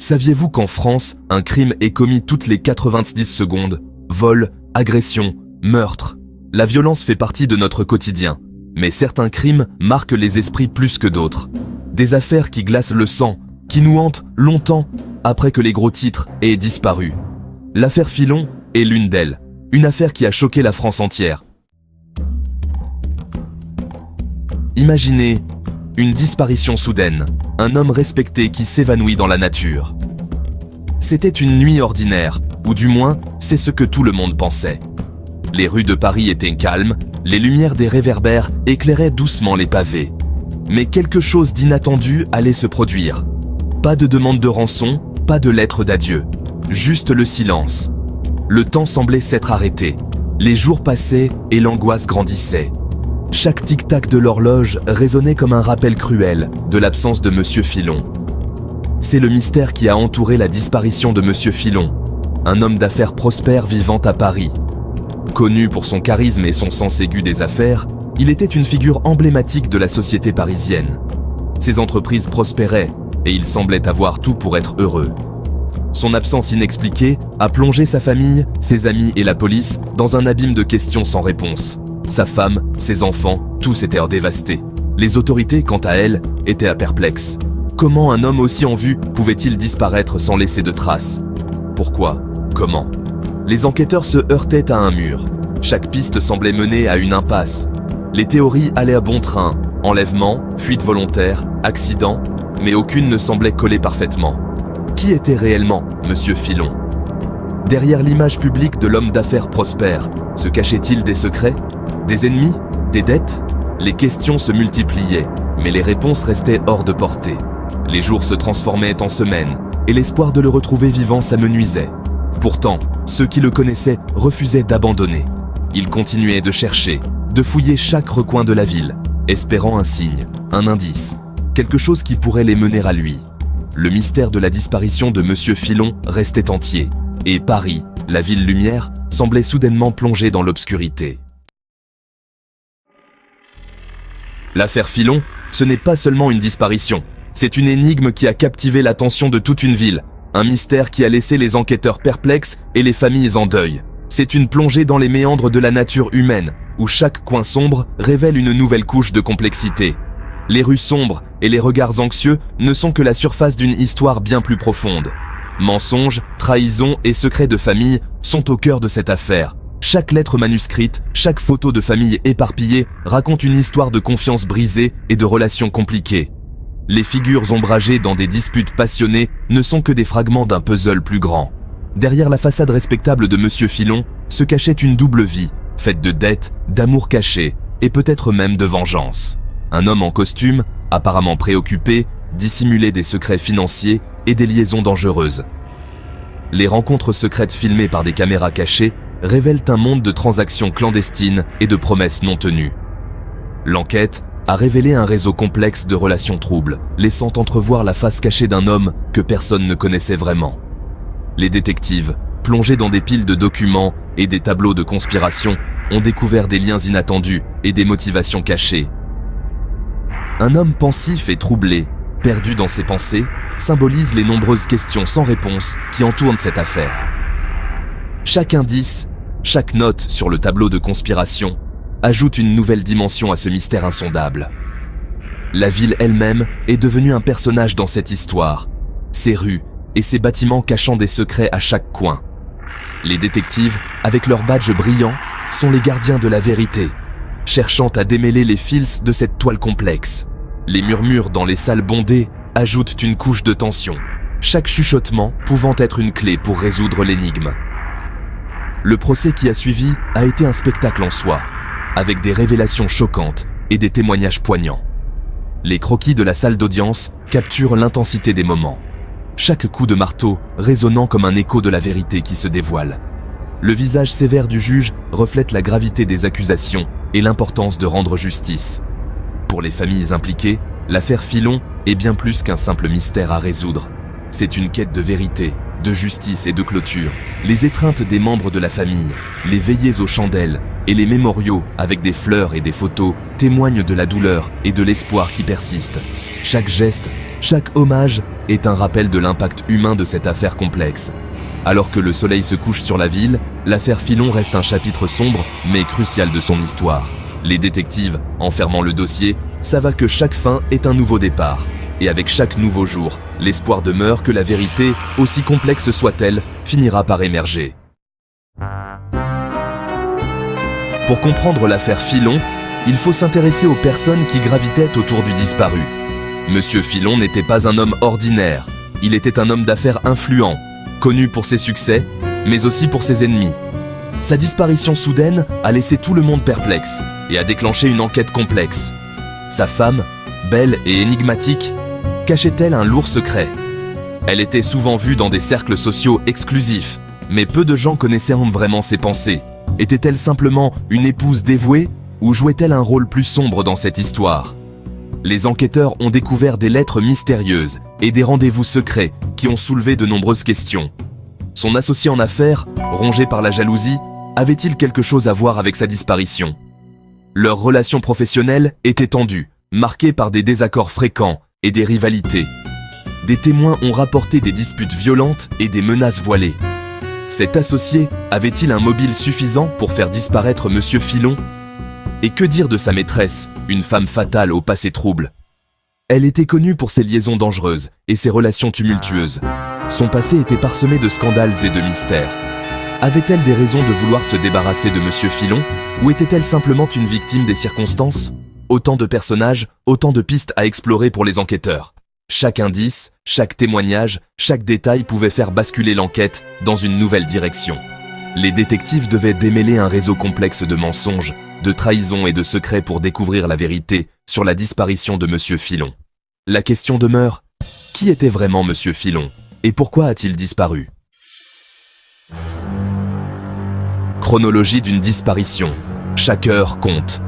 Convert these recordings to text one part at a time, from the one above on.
Saviez-vous qu'en France, un crime est commis toutes les 90 secondes? Vol, agression, meurtre. La violence fait partie de notre quotidien. Mais certains crimes marquent les esprits plus que d'autres. Des affaires qui glacent le sang, qui nous hantent longtemps après que les gros titres aient disparu. L'affaire Filon est l'une d'elles. Une affaire qui a choqué la France entière. Imaginez une disparition soudaine, un homme respecté qui s'évanouit dans la nature. C'était une nuit ordinaire, ou du moins, c'est ce que tout le monde pensait. Les rues de Paris étaient calmes, les lumières des réverbères éclairaient doucement les pavés. Mais quelque chose d'inattendu allait se produire. Pas de demande de rançon, pas de lettre d'adieu. Juste le silence. Le temps semblait s'être arrêté. Les jours passaient et l'angoisse grandissait. Chaque tic-tac de l'horloge résonnait comme un rappel cruel de l'absence de Monsieur Filon. C'est le mystère qui a entouré la disparition de Monsieur Filon, un homme d'affaires prospère vivant à Paris. Connu pour son charisme et son sens aigu des affaires, il était une figure emblématique de la société parisienne. Ses entreprises prospéraient et il semblait avoir tout pour être heureux. Son absence inexpliquée a plongé sa famille, ses amis et la police dans un abîme de questions sans réponse. Sa femme, ses enfants, tous étaient dévastés. Les autorités, quant à elles, étaient perplexes. Comment un homme aussi en vue pouvait-il disparaître sans laisser de traces? Pourquoi? Comment? Les enquêteurs se heurtaient à un mur. Chaque piste semblait mener à une impasse. Les théories allaient à bon train. Enlèvement, fuite volontaire, accident, mais aucune ne semblait coller parfaitement. Qui était réellement Monsieur Filon? Derrière l'image publique de l'homme d'affaires prospère, se cachait-il des secrets? Des ennemis? Des dettes? Les questions se multipliaient, mais les réponses restaient hors de portée. Les jours se transformaient en semaines, et l'espoir de le retrouver vivant s'amenuisait. Pourtant, ceux qui le connaissaient refusaient d'abandonner. Ils continuaient de chercher, de fouiller chaque recoin de la ville, espérant un signe, un indice, quelque chose qui pourrait les mener à lui. Le mystère de la disparition de Monsieur Filon restait entier, et Paris, la ville lumière, semblait soudainement plongée dans l'obscurité. L'affaire Filon, ce n'est pas seulement une disparition, c'est une énigme qui a captivé l'attention de toute une ville, un mystère qui a laissé les enquêteurs perplexes et les familles en deuil. C'est une plongée dans les méandres de la nature humaine, où chaque coin sombre révèle une nouvelle couche de complexité. Les rues sombres et les regards anxieux ne sont que la surface d'une histoire bien plus profonde. Mensonges, trahisons et secrets de famille sont au cœur de cette affaire. Chaque lettre manuscrite, chaque photo de famille éparpillée raconte une histoire de confiance brisée et de relations compliquées. Les figures ombragées dans des disputes passionnées ne sont que des fragments d'un puzzle plus grand. Derrière la façade respectable de Monsieur Filon se cachait une double vie, faite de dettes, d'amour caché et peut-être même de vengeance. Un homme en costume, apparemment préoccupé, dissimulait des secrets financiers et des liaisons dangereuses. Les rencontres secrètes filmées par des caméras cachées révèlent un monde de transactions clandestines et de promesses non tenues. L'enquête a révélé un réseau complexe de relations troubles, laissant entrevoir la face cachée d'un homme que personne ne connaissait vraiment. Les détectives, plongés dans des piles de documents et des tableaux de conspiration, ont découvert des liens inattendus et des motivations cachées. Un homme pensif et troublé, perdu dans ses pensées, symbolise les nombreuses questions sans réponse qui entourent cette affaire. Chaque indice, chaque note sur le tableau de conspiration ajoute une nouvelle dimension à ce mystère insondable. La ville elle-même est devenue un personnage dans cette histoire, ses rues et ses bâtiments cachant des secrets à chaque coin. Les détectives, avec leurs badges brillants, sont les gardiens de la vérité, cherchant à démêler les fils de cette toile complexe. Les murmures dans les salles bondées ajoutent une couche de tension, chaque chuchotement pouvant être une clé pour résoudre l'énigme. Le procès qui a suivi a été un spectacle en soi, avec des révélations choquantes et des témoignages poignants. Les croquis de la salle d'audience capturent l'intensité des moments, chaque coup de marteau résonnant comme un écho de la vérité qui se dévoile. Le visage sévère du juge reflète la gravité des accusations et l'importance de rendre justice. Pour les familles impliquées, l'affaire Filon est bien plus qu'un simple mystère à résoudre. C'est une quête de vérité, de justice et de clôture. Les étreintes des membres de la famille, les veillées aux chandelles et les mémoriaux avec des fleurs et des photos témoignent de la douleur et de l'espoir qui persistent. Chaque geste Chaque hommage est un rappel de l'impact humain de cette affaire complexe. Alors que le soleil se couche sur la ville, l'affaire Filon reste un chapitre sombre mais crucial de son histoire. Les détectives, en fermant le dossier, savent que chaque fin est un nouveau départ. Et avec chaque nouveau jour, l'espoir demeure que la vérité, aussi complexe soit-elle, finira par émerger. Pour comprendre l'affaire Filon, il faut s'intéresser aux personnes qui gravitaient autour du disparu. Monsieur Filon n'était pas un homme ordinaire, il était un homme d'affaires influent, connu pour ses succès, mais aussi pour ses ennemis. Sa disparition soudaine a laissé tout le monde perplexe et a déclenché une enquête complexe. Sa femme, belle et énigmatique, cachait-elle un lourd secret? Elle était souvent vue dans des cercles sociaux exclusifs, mais peu de gens connaissaient vraiment ses pensées. Était-elle simplement une épouse dévouée ou jouait-elle un rôle plus sombre dans cette histoire? Les enquêteurs ont découvert des lettres mystérieuses et des rendez-vous secrets qui ont soulevé de nombreuses questions. Son associé en affaires, rongé par la jalousie, avait-il quelque chose à voir avec sa disparition? Leur relation professionnelle était tendue, marquée par des désaccords fréquents et des rivalités. Des témoins ont rapporté des disputes violentes et des menaces voilées. Cet associé avait-il un mobile suffisant pour faire disparaître Monsieur Filon? Et que dire de sa maîtresse, une femme fatale au passé trouble? Elle était connue pour ses liaisons dangereuses et ses relations tumultueuses. Son passé était parsemé de scandales et de mystères. Avait-elle des raisons de vouloir se débarrasser de Monsieur Filon, ou était-elle simplement une victime des circonstances? Autant de personnages, autant de pistes à explorer pour les enquêteurs. Chaque indice, chaque témoignage, chaque détail pouvait faire basculer l'enquête dans une nouvelle direction. Les détectives devaient démêler un réseau complexe de mensonges, de trahisons et de secrets pour découvrir la vérité sur la disparition de Monsieur Filon. La question demeure, qui était vraiment Monsieur Filon et pourquoi a-t-il disparu? Chronologie d'une disparition. Chaque heure compte.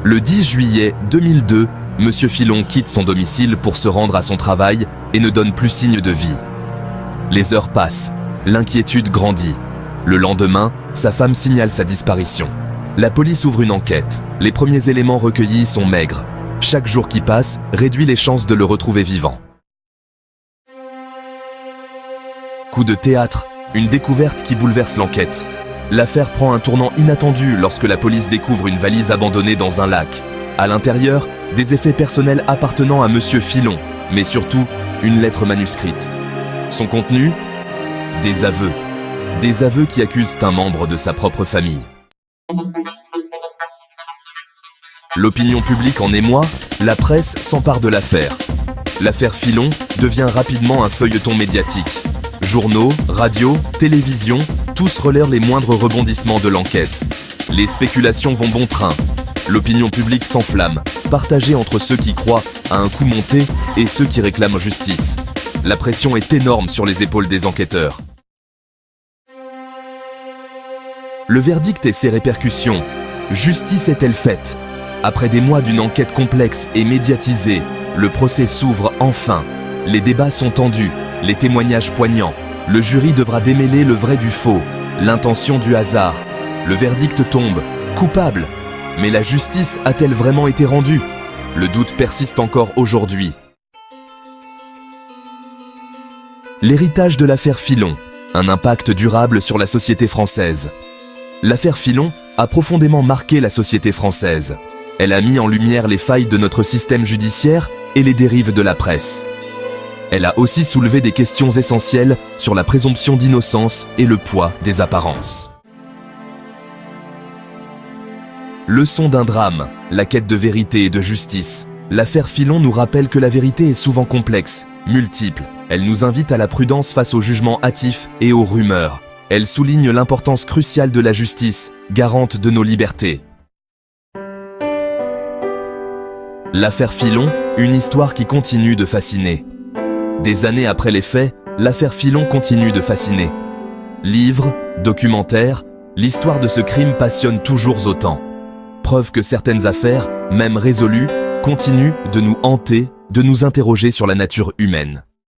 Le 10 juillet 2002, Monsieur Filon quitte son domicile pour se rendre à son travail et ne donne plus signe de vie. Les heures passent, l'inquiétude grandit. Le lendemain, sa femme signale sa disparition. La police ouvre une enquête. Les premiers éléments recueillis sont maigres. Chaque jour qui passe réduit les chances de le retrouver vivant. Coup de théâtre, une découverte qui bouleverse l'enquête. L'affaire prend un tournant inattendu lorsque la police découvre une valise abandonnée dans un lac. À l'intérieur, des effets personnels appartenant à Monsieur Filon, mais surtout, une lettre manuscrite. Son contenu? Des aveux. Des aveux qui accusent un membre de sa propre famille. L'opinion publique en émoi, la presse s'empare de l'affaire. L'affaire Filon devient rapidement un feuilleton médiatique. Journaux, radios, télévision, tous relaient les moindres rebondissements de l'enquête. Les spéculations vont bon train. L'opinion publique s'enflamme, partagée entre ceux qui croient à un coup monté et ceux qui réclament justice. La pression est énorme sur les épaules des enquêteurs. Le verdict et ses répercussions. Justice est-elle faite? Après des mois d'une enquête complexe et médiatisée, le procès s'ouvre enfin. Les débats sont tendus, les témoignages poignants. Le jury devra démêler le vrai du faux, l'intention du hasard. Le verdict tombe, coupable. Mais la justice a-t-elle vraiment été rendue? Le doute persiste encore aujourd'hui. L'héritage de l'affaire Filon, un impact durable sur la société française. L'affaire Filon a profondément marqué la société française. Elle a mis en lumière les failles de notre système judiciaire et les dérives de la presse. Elle a aussi soulevé des questions essentielles sur la présomption d'innocence et le poids des apparences. Leçon d'un drame, la quête de vérité et de justice. L'affaire Filon nous rappelle que la vérité est souvent complexe, multiple. Elle nous invite à la prudence face aux jugements hâtifs et aux rumeurs. Elle souligne l'importance cruciale de la justice, garante de nos libertés. L'affaire Filon, une histoire qui continue de fasciner. Des années après les faits, l'affaire Filon continue de fasciner. Livres, documentaires, l'histoire de ce crime passionne toujours autant. Preuve que certaines affaires, même résolues, continuent de nous hanter, de nous interroger sur la nature humaine.